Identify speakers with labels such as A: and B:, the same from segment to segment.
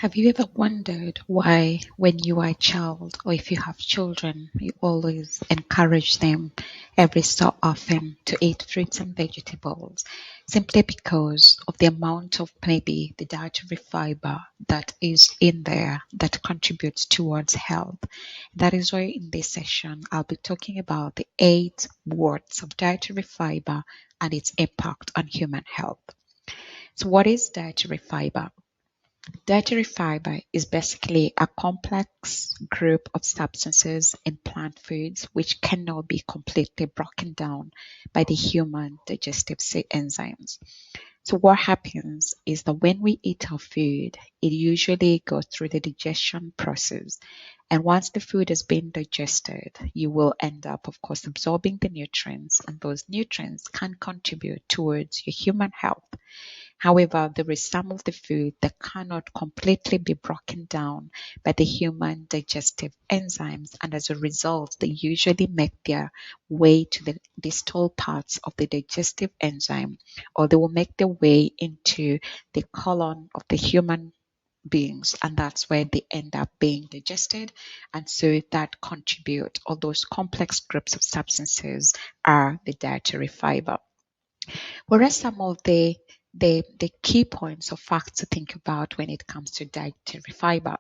A: Have you ever wondered why, when you are a child or if you have children, you always encourage them every so often to eat fruits and vegetables simply because of the amount of maybe the dietary fiber that is in there that contributes towards health? That is why in this session I'll be talking about the 8 words of dietary fiber and its impact on human health. So, what is dietary fiber? Dietary fiber is basically a complex group of substances in plant foods which cannot be completely broken down by the human digestive enzymes. So what happens is that when we eat our food, it usually goes through the digestion process. And once the food has been digested, you will end up, of course, absorbing the nutrients, and those nutrients can contribute towards your human health. However, there is some of the food that cannot completely be broken down by the human digestive enzymes, and as a result, they usually make their way to the distal parts of the digestive enzyme, or they will make their way into the colon of the human beings, and that's where they end up being digested. And so that contribute, all those complex groups of substances are the dietary fiber. Whereas some of the key points or facts to think about when it comes to dietary fiber.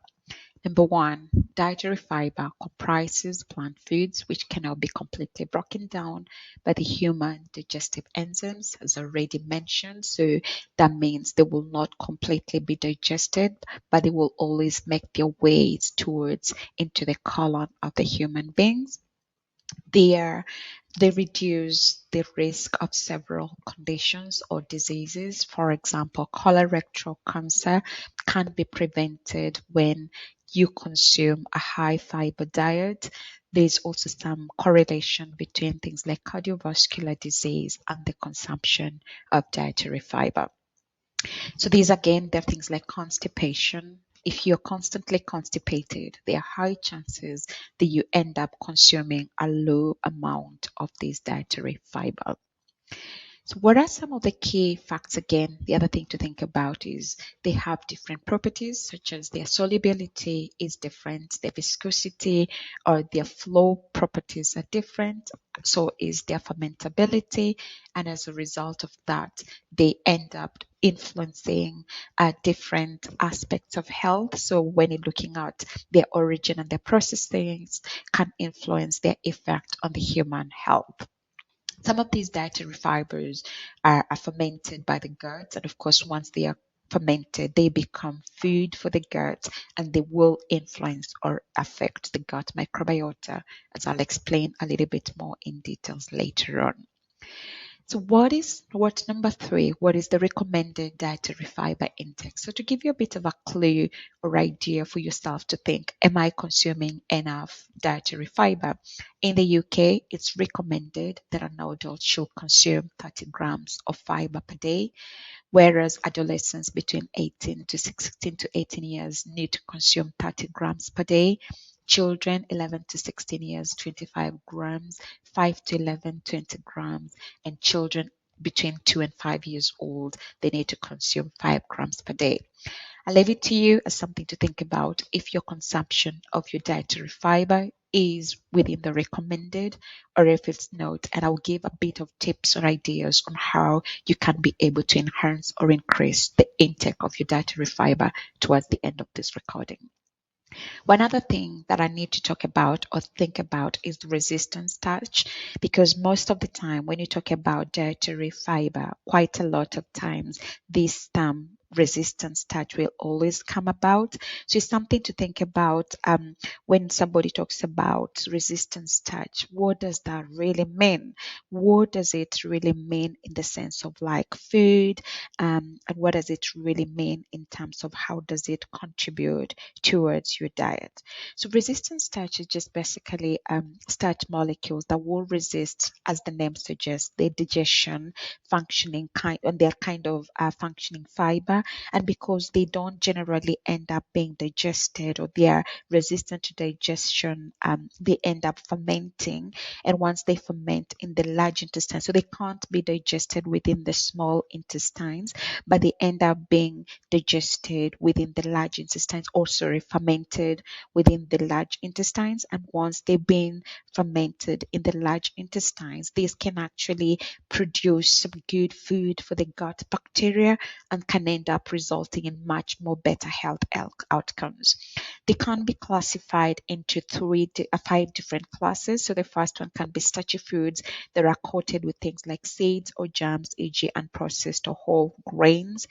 A: Number one, dietary fiber comprises plant foods which cannot be completely broken down by the human digestive enzymes, as already mentioned. So that means they will not completely be digested, but they will always make their ways towards into the colon of the human beings. They reduce the risk of several conditions or diseases. For example, colorectal cancer can be prevented when you consume a high fiber diet. There's also some correlation between things like cardiovascular disease and the consumption of dietary fiber. So these again, they're things like constipation. If you're constantly constipated, there are high chances that you end up consuming a low amount of this dietary fiber. So what are some of the key facts? Again, the other thing to think about is they have different properties, such as their solubility is different, their viscosity or their flow properties are different, so is their fermentability, and as a result of that, they end up influencing different aspects of health. So when you're looking at their origin and their processing, can influence their effect on the human health. Some of these dietary fibers are fermented by the gut, and of course, once they are fermented, they become food for the gut, and they will influence or affect the gut microbiota, as I'll explain a little bit more in details later on. So what's number 3? What is the recommended dietary fiber intake? So to give you a bit of a clue or idea for yourself to think, am I consuming enough dietary fiber? In the UK, it's recommended that an adult should consume 30 grams of fiber per day, whereas adolescents between 16 to 18 years need to consume 30 grams per day. Children 11 to 16 years, 25 grams, 5 to 11, 20 grams, and children between 2 and 5 years old, they need to consume 5 grams per day. I leave it to you as something to think about if your consumption of your dietary fiber is within the recommended or if it's not, and I'll give a bit of tips or ideas on how you can be able to enhance or increase the intake of your dietary fiber towards the end of this recording. One other thing that I need to talk about or think about is the resistant starch, because most of the time when you talk about dietary fiber, quite a lot of times this term resistant starch will always come about. So it's something to think about when somebody talks about resistant starch. What does that really mean? What does it really mean in the sense of like food? And what does it really mean in terms of how does it contribute towards your diet? So resistant starch is just basically starch molecules that will resist, as the name suggests, their digestion functioning kind and their kind of functioning fiber and because they don't generally end up being digested, or they are resistant to digestion, they end up fermenting. And once they ferment in the large intestine, so they can't be digested within the small intestines, but they end up being digested within the large intestines, or sorry, fermented within the large intestines. And once they've been fermented in the large intestines, these can actually produce some good food for the gut bacteria and can end up resulting in much more better health outcomes. They can be classified into five different classes. So the first one can be starchy foods that are coated with things like seeds or germs, e.g., unprocessed or whole grains.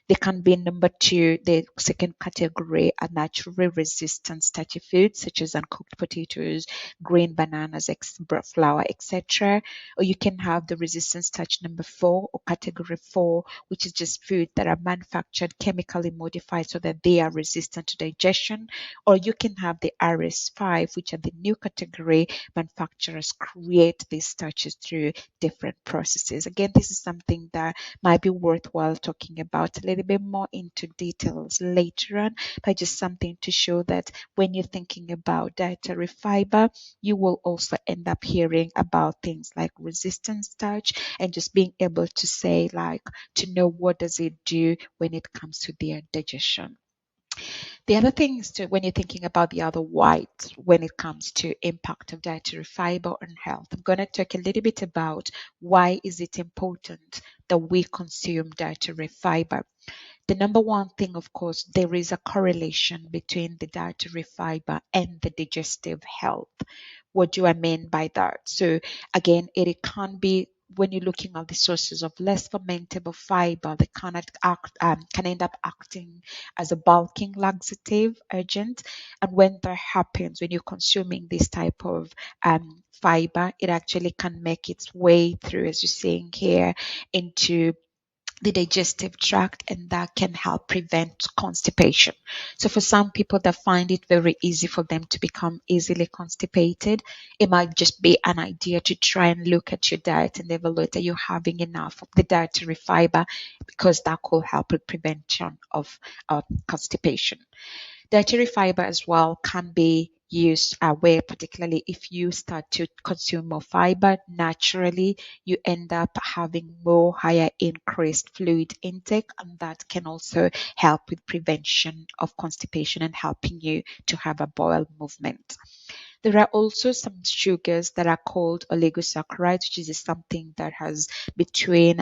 A: They can be number two, the second category are naturally resistant starchy foods such as uncooked potatoes, green bananas, flour, etc. Or you can have the resistant starch number four, or category four, which is just food that are manufactured chemically modified so that they are resistant to digestion. Or you can have the RS5, which are the new category. Manufacturers create these starches through different processes. Again, this is something that might be worthwhile talking about a little bit more into details later on, but just something to show that when you're thinking about dietary fiber, you will also end up hearing about things like resistant starch, and just being able to say, like, to know what does it do when it comes to their digestion. The other thing is, to when you're thinking about the other white, when it comes to impact of dietary fiber on health, I'm going to talk a little bit about why is it important that we consume dietary fiber. The number one thing, of course, there is a correlation between the dietary fiber and the digestive health. What do I mean by that? So again, it can be, when you're looking at the sources of less fermentable fiber, they can end up acting as a bulking laxative agent. And when that happens, when you're consuming this type of fiber, it actually can make its way through, as you're seeing here, into the digestive tract, and that can help prevent constipation. So for some people that find it very easy for them to become easily constipated, it might just be an idea to try and look at your diet and evaluate, are you having enough of the dietary fiber, because that could help with prevention of constipation. Dietary fiber as well can be used where, particularly if you start to consume more fiber, naturally you end up having more higher increased fluid intake, and that can also help with prevention of constipation and helping you to have a bowel movement. There are also some sugars that are called oligosaccharides, which is something that has between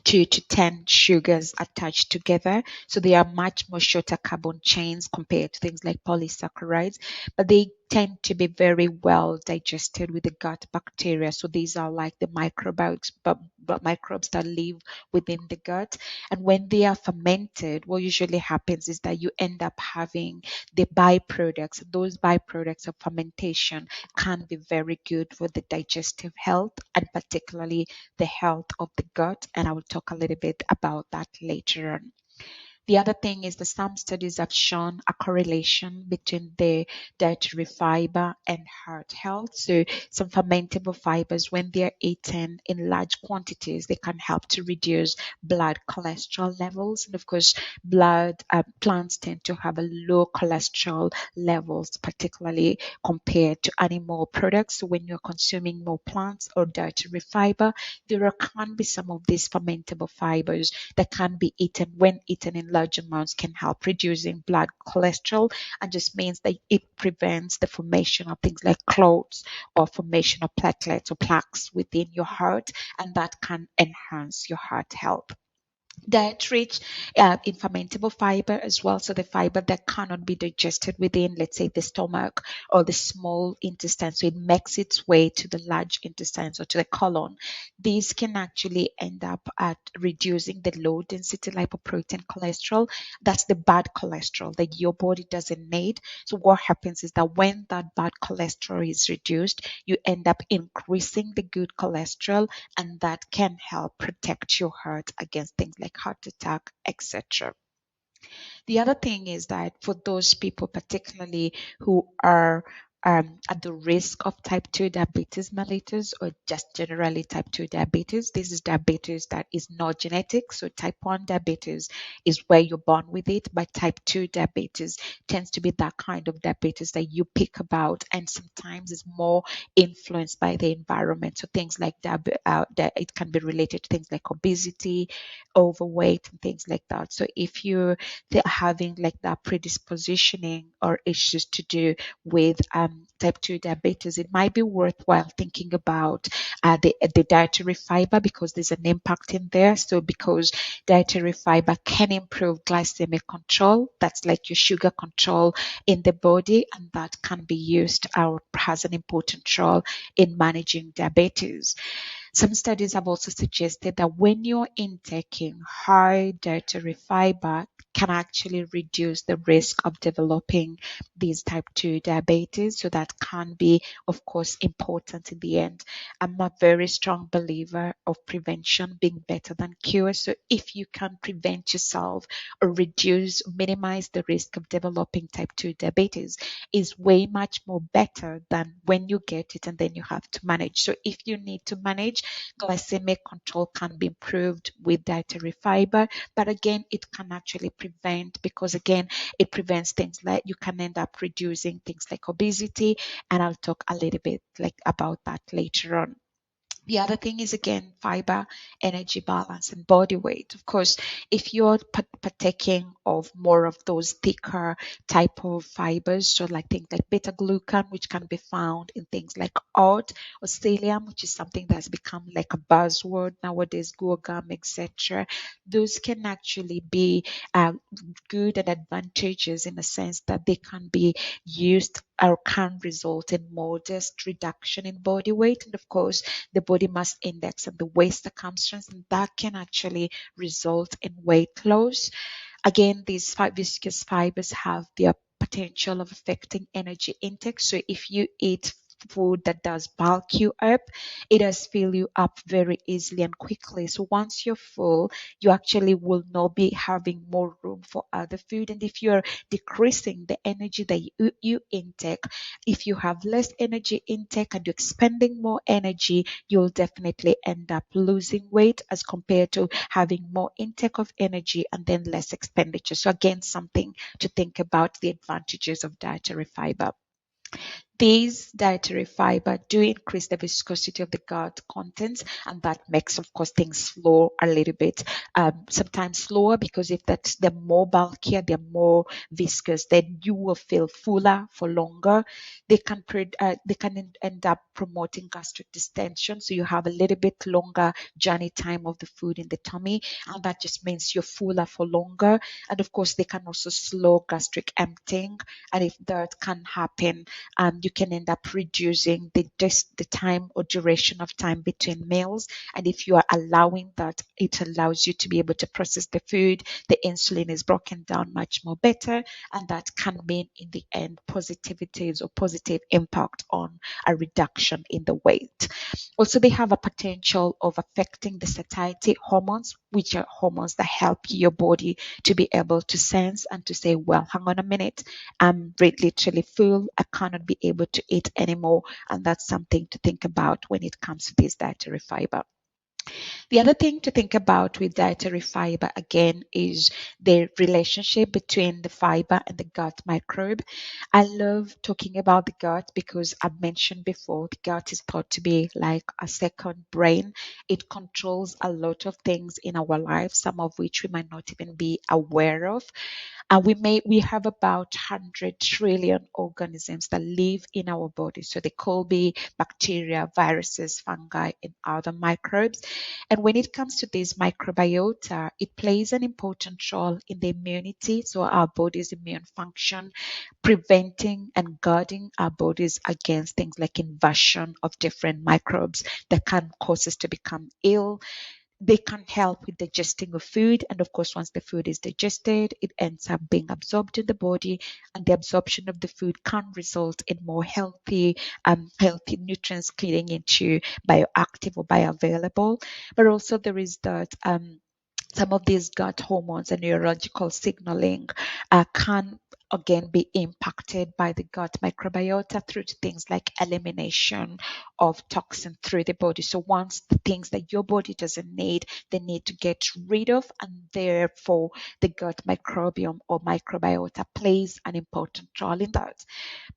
A: 2 to 10 sugars attached together. So they are much more shorter carbon chains compared to things like polysaccharides, but they tend to be very well digested with the gut bacteria. So these are like the microbes, but microbes that live within the gut. And when they are fermented, what usually happens is that you end up having the byproducts. Those byproducts of fermentation can be very good for the digestive health, and particularly the health of the gut. And I will talk a little bit about that later on. The other thing is that some studies have shown a correlation between the dietary fiber and heart health. So some fermentable fibers, when they're eaten in large quantities, they can help to reduce blood cholesterol levels. And of course, plants tend to have a low cholesterol levels, particularly compared to animal products. So when you're consuming more plants or dietary fiber, there can be some of these fermentable fibers that can be eaten, when eaten in large amounts, can help reducing blood cholesterol, and just means that it prevents the formation of things like clots or formation of platelets or plaques within your heart, and that can enhance your heart health. Diet rich in fermentable fiber as well, so the fiber that cannot be digested within, let's say, the stomach or the small intestine, so it makes its way to the large intestines or to the colon. These can actually end up at reducing the low density lipoprotein cholesterol. That's the bad cholesterol that your body doesn't need. So what happens is that when that bad cholesterol is reduced, you end up increasing the good cholesterol, and that can help protect your heart against things like heart attack, etc. The other thing is that for those people, particularly who are at the risk of type 2 diabetes mellitus, or just generally type 2 diabetes. This is diabetes that is not genetic. So type 1 diabetes is where you're born with it, but type 2 diabetes tends to be that kind of diabetes that you pick about, and sometimes is more influenced by the environment. So things like that, it can be related to things like obesity, overweight, and things like that. So if you're having like that predispositioning or issues to do with type 2 diabetes, it might be worthwhile thinking about the dietary fiber, because there's an impact in there. So because dietary fiber can improve glycemic control, that's like your sugar control in the body, and that can be used or has an important role in managing diabetes. Some studies have also suggested that when you're intaking high dietary fiber, can actually reduce the risk of developing these type 2 diabetes. So that can be, of course, important in the end. I'm a very strong believer of prevention being better than cure. So if you can prevent yourself or reduce, minimize the risk of developing type 2 diabetes, is way much more better than when you get it and then you have to manage. So if you need to manage, glycemic control can be improved with dietary fiber, but again, it can actually prevent, because again, it prevents things like you can end up reducing things like obesity, and I'll talk a little bit like about that later on. The other thing is again fiber, energy balance, and body weight. Of course, if you're partaking of more of those thicker type of fibers, so like things like beta glucan, which can be found in things like oat or psyllium, which is something that's become like a buzzword nowadays, guar, etc. Those can actually be good and advantageous in a sense that they can be used or can result in modest reduction in body weight, and of course the body mass index and the waist circumference, and that can actually result in weight loss. Again, these viscous fibers have the potential of affecting energy intake. So if you eat food that does bulk you up, it does fill you up very easily and quickly. So once you're full, you actually will not be having more room for other food. And if you're decreasing the energy that you intake, if you have less energy intake and you're expending more energy, you'll definitely end up losing weight as compared to having more intake of energy and then less expenditure. So again, something to think about, the advantages of dietary fiber. These dietary fiber do increase the viscosity of the gut contents, and that makes, of course, things flow a little bit, sometimes slower, because if that's they're more bulkier, they're more viscous, then you will feel fuller for longer. They can end up promoting gastric distension, so you have a little bit longer journey time of the food in the tummy, and that just means you're fuller for longer. And of course, they can also slow gastric emptying, and if that can happen, you can end up reducing the time or duration of time between meals. And if you are allowing that, it allows you to be able to process the food. The insulin is broken down much more better, and that can mean in the end positivities or positive impact on a reduction in the weight. Also, they have a potential of affecting the satiety hormones, which are hormones that help your body to be able to sense and to say, well, hang on a minute, I'm literally full, I cannot be able to eat anymore. And that's something to think about when it comes to this dietary fiber. The other thing to think about with dietary fiber again is the relationship between the fiber and the gut microbe. I love talking about the gut because I've mentioned before, the gut is thought to be like a second brain. It controls a lot of things in our lives, some of which we might not even be aware of. And we have about 100 trillion organisms that live in our body. So they could be bacteria, viruses, fungi, and other microbes. And when it comes to this microbiota, it plays an important role in the immunity, so our body's immune function, preventing and guarding our bodies against things like invasion of different microbes that can cause us to become ill. They can help with digesting of food, and of course, once the food is digested, it ends up being absorbed in the body, and the absorption of the food can result in more healthy nutrients getting into bioactive or bioavailable. But also there is that some of these gut hormones and neurological signaling can again be impacted by the gut microbiota through to things like elimination of toxin through the body. So once the things that your body doesn't need, they need to get rid of, and therefore the gut microbiome or microbiota plays an important role in that.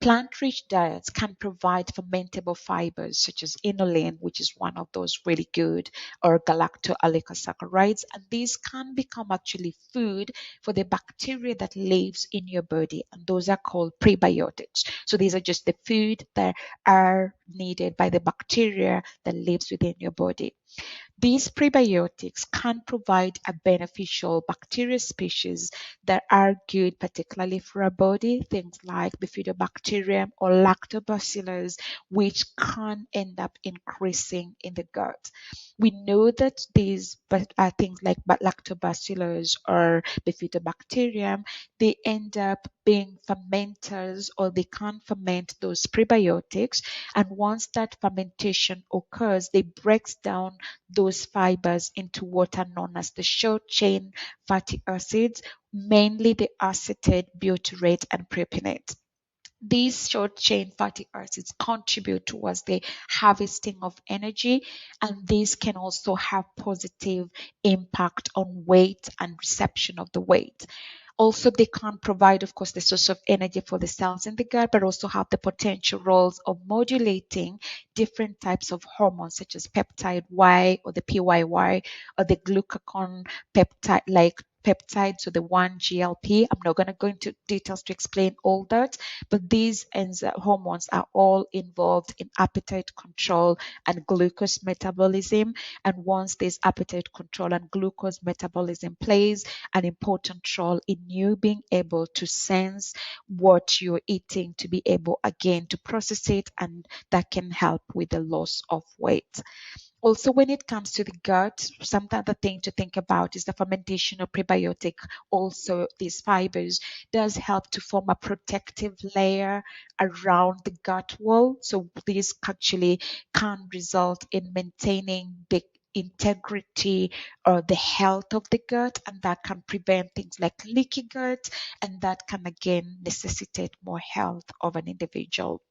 A: Plant-rich diets can provide fermentable fibers such as inulin, which is one of those really good, or galacto-oligosaccharides, and these can become actually food for the bacteria that lives in your body, and those are called prebiotics. So these are just the food that are needed by the bacteria that lives within your body. These prebiotics can provide a beneficial bacteria species that are good, particularly for our body, things like bifidobacterium or lactobacillus, which can end up increasing in the gut. We know that these things like lactobacillus or bifidobacterium, they end up being fermenters, or they can ferment those prebiotics. And once that fermentation occurs, they breaks down those fibers into what are known as the short chain fatty acids, mainly the acetate, butyrate, and propionate. These short chain fatty acids contribute towards the harvesting of energy, and these can also have positive impact on weight and reception of the weight. Also, they can provide, of course, the source of energy for the cells in the gut, but also have the potential roles of modulating different types of hormones, such as peptide Y or the PYY or the glucagon peptide, like peptide, so the 1-GLP. I'm not going to go into details to explain all that, but these hormones are all involved in appetite control and glucose metabolism. And once this appetite control and glucose metabolism plays an important role in you being able to sense what you're eating, to be able again to process it, and that can help with the loss of weight. Also, when it comes to the gut, some other thing to think about is the fermentation of prebiotic. Also, these fibers does help to form a protective layer around the gut wall. So this actually can result in maintaining the integrity or the health of the gut, and that can prevent things like leaky gut, and that can again necessitate more health of an individual.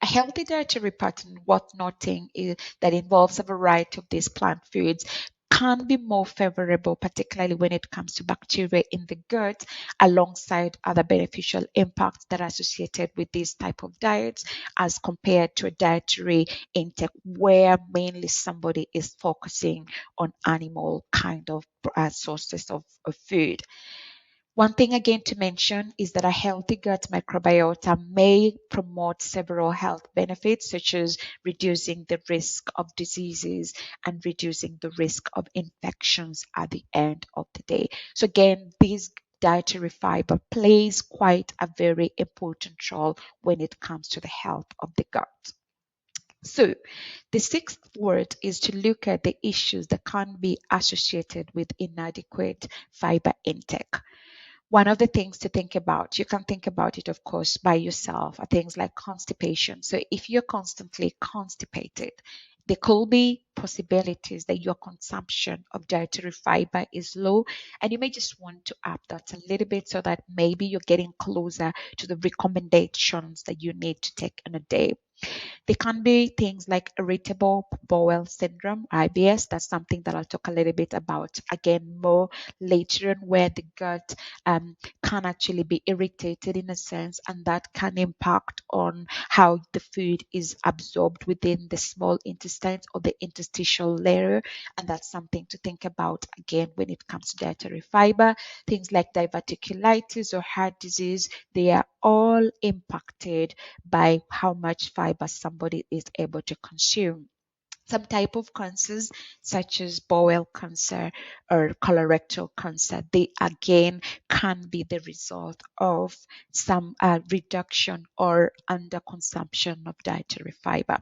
A: A healthy dietary pattern worth noting is that involves a variety of these plant foods can be more favorable, particularly when it comes to bacteria in the gut, alongside other beneficial impacts that are associated with this type of diets, as compared to a dietary intake where mainly somebody is focusing on animal kind of sources of food. One thing again to mention is that a healthy gut microbiota may promote several health benefits, such as reducing the risk of diseases and reducing the risk of infections at the end of the day. So again, this dietary fiber plays quite a very important role when it comes to the health of the gut. So, the sixth word is to look at the issues that can be associated with inadequate fiber intake. One of the things to think about, you can think about it, of course, by yourself, are things like constipation. So if you're constantly constipated, there could be possibilities that your consumption of dietary fiber is low, and you may just want to up that a little bit so that maybe you're getting closer to the recommendations that you need to take in a day. They can be things like irritable bowel syndrome, IBS. That's something that I'll talk a little bit about again more later on, where the gut can actually be irritated in a sense, and that can impact on how the food is absorbed within the small intestines or the interstitial layer. And that's something to think about again when it comes to dietary fiber. Things like diverticulitis or heart disease, they are all impacted by how much fiber somebody is able to consume. Some type of cancers, such as bowel cancer or colorectal cancer, they again can be the result of some reduction or underconsumption of dietary fiber.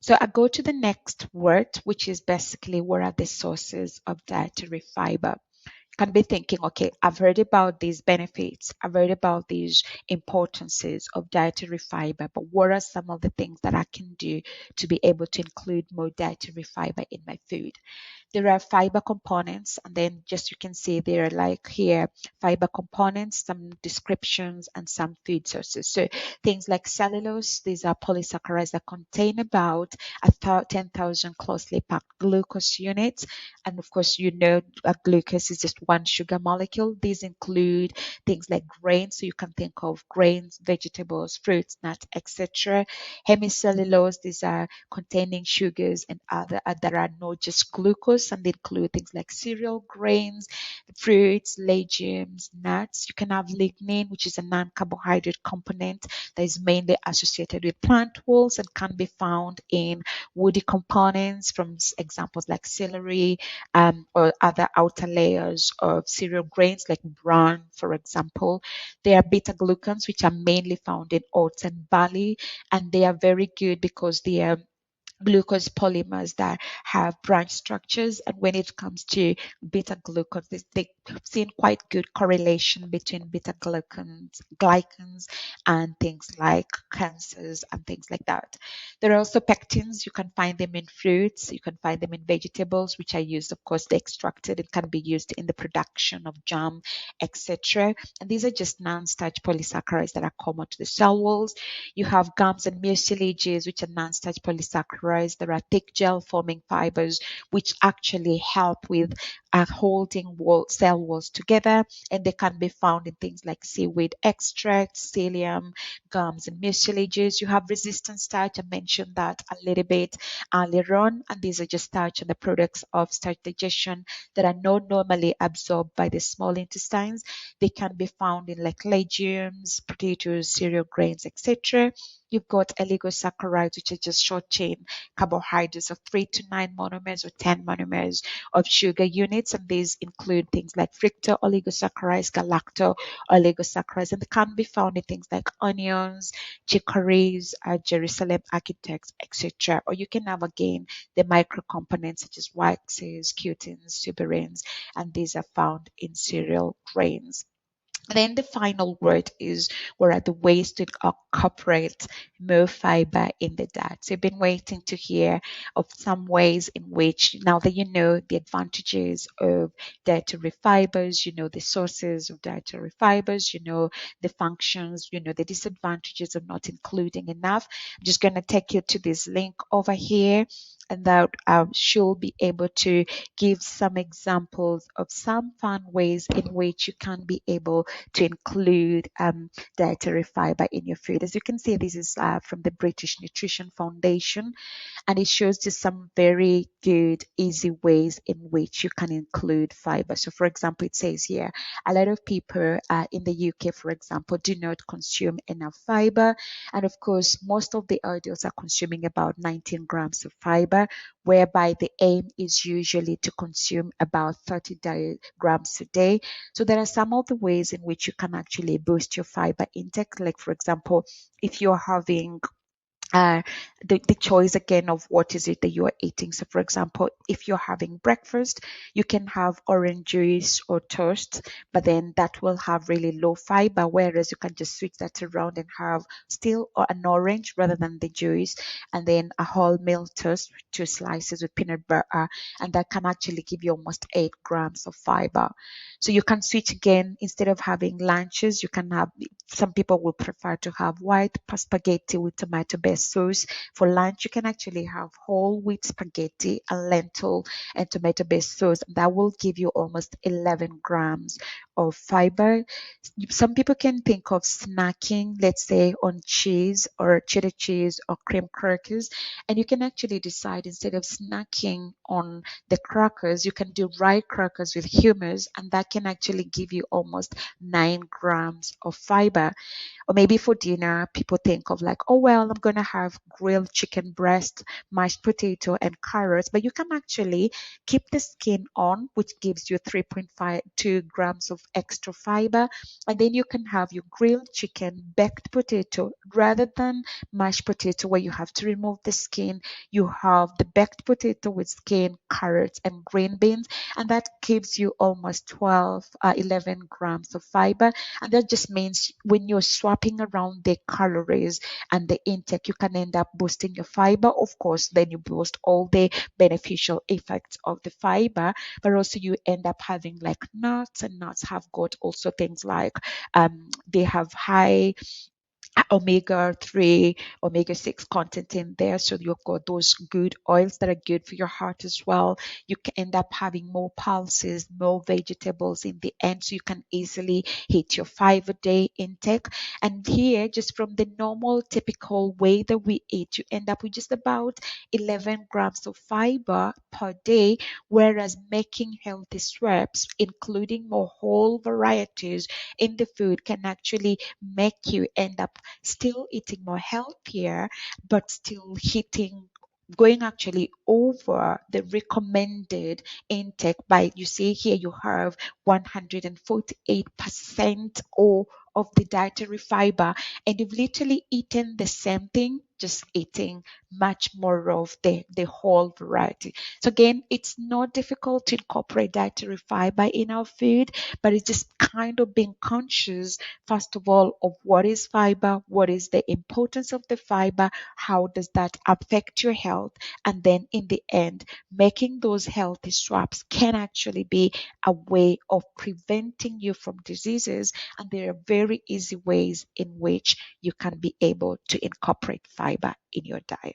A: So I go to the next word, which is basically what are the sources of dietary fiber. Can be thinking, okay, I've heard about these benefits, I've heard about these importances of dietary fiber, but what are some of the things that I can do to be able to include more dietary fiber in my food? there are fiber components, and then just you can see there are like here fiber components, some descriptions, and some food sources. So things like cellulose, these are polysaccharides that contain about 10,000 closely packed glucose units. And of course, glucose is just one sugar molecule. These include things like grains, so you can think of grains, vegetables, fruits, nuts, etc. Hemicellulose, these are containing sugars and other that are not just glucose, and they include things like cereal grains, fruits, legumes, nuts. You can have lignin, which is a non-carbohydrate component that is mainly associated with plant wools and can be found in woody components from examples like celery, or other outer layers of cereal grains like bran, for example. There are beta glucans, which are mainly found in oats and barley, and they are very good because they are glucose polymers that have branch structures. And when it comes to beta glucans, they've seen quite good correlation between beta glycans and things like cancers and things like that. There are also pectins. You can find them in fruits, you can find them in vegetables, which are used, of course, they're extracted and can be used in the production of jam, etc. And these are just non-starch polysaccharides that are common to the cell walls. You have gums and mucilages, which are non-starch polysaccharides. There are thick gel-forming fibers, which actually help with holding cell walls together, and they can be found in things like seaweed extract, psyllium, gums, and mucilages. You have resistant starch. I mentioned that a little bit earlier on, and these are just starch and the products of starch digestion that are not normally absorbed by the small intestines. They can be found in like legumes, potatoes, cereal grains, etc. You've got oligosaccharides, which are just short chain carbohydrates of 3 to 9 monomers or 10 monomers of sugar units. And these include things like fructo oligosaccharides, galacto oligosaccharides, and they can be found in things like onions, chicories, Jerusalem architects, etc. Or you can have again the micro components such as waxes, cutins, suberins, and these are found in cereal grains. Then the final word is we're at the ways to incorporate more fiber in the diet. So you've been waiting to hear of some ways in which, now that you know the advantages of dietary fibers, you know the sources of dietary fibers, you know the functions, you know the disadvantages of not including enough. I'm just going to take you to this link over here, and that she'll be able to give some examples of some fun ways in which you can be able to include dietary fiber in your food. As you can see, this is from the British Nutrition Foundation, and it shows just some very good, easy ways in which you can include fiber. So, for example, it says here, a lot of people in the UK, for example, do not consume enough fiber. And of course, most of the adults are consuming about 19 grams of fiber, whereby the aim is usually to consume about 30 grams a day. So there are some of the ways in which you can actually boost your fiber intake. Like, for example, if you're having uh, the choice again of what is it that you are eating. So, for example, if you're having breakfast, you can have orange juice or toast, but then that will have really low fiber, whereas you can just switch that around and have still an orange rather than the juice, and then a wholemeal toast with 2 slices with peanut butter, and that can actually give you almost 8 grams of fiber. So you can switch again. Instead of having lunches, you can have, some people will prefer to have white spaghetti with tomato based sauce. For lunch, you can actually have whole wheat spaghetti, a lentil, and tomato based sauce. That will give you almost 11 grams of fiber. Some people can think of snacking, let's say on cheese or cheddar cheese or cream crackers, and you can actually decide, instead of snacking on the crackers, you can do rye crackers with hummus, and that can actually give you almost 9 grams of fiber. Or maybe for dinner, people think of like, oh, well, I'm going to have grilled chicken breast, mashed potato, and carrots. But you can actually keep the skin on, which gives you 3.52 grams of extra fiber. And then you can have your grilled chicken, baked potato, rather than mashed potato where you have to remove the skin. You have the baked potato with skin, carrots, and green beans. And that gives you almost 11 grams of fiber. And that just means when you're swapping swapping around the calories and the intake, you can end up boosting your fiber. Of course, then you boost all the beneficial effects of the fiber, but also you end up having like nuts, and nuts have got also things like they have high omega 3, omega 6 content in there. So you've got those good oils that are good for your heart as well. You can end up having more pulses, more vegetables in the end. So you can easily hit your 5 a day intake. And here, just from the normal, typical way that we eat, you end up with just about 11 grams of fiber per day. Whereas making healthy swaps, including more whole varieties in the food, can actually make you end up still eating more healthier, but still hitting going actually over the recommended intake by, you see here you have 148% or of the dietary fiber, and you've literally eaten the same thing, just eating much more of the whole variety. So again, it's not difficult to incorporate dietary fiber in our food, but it's just kind of being conscious, first of all, of what is fiber, what is the importance of the fiber, how does that affect your health, and then in the end, making those healthy swaps can actually be a way of preventing you from diseases. And there are very easy ways in which you can be able to incorporate fiber in your diet.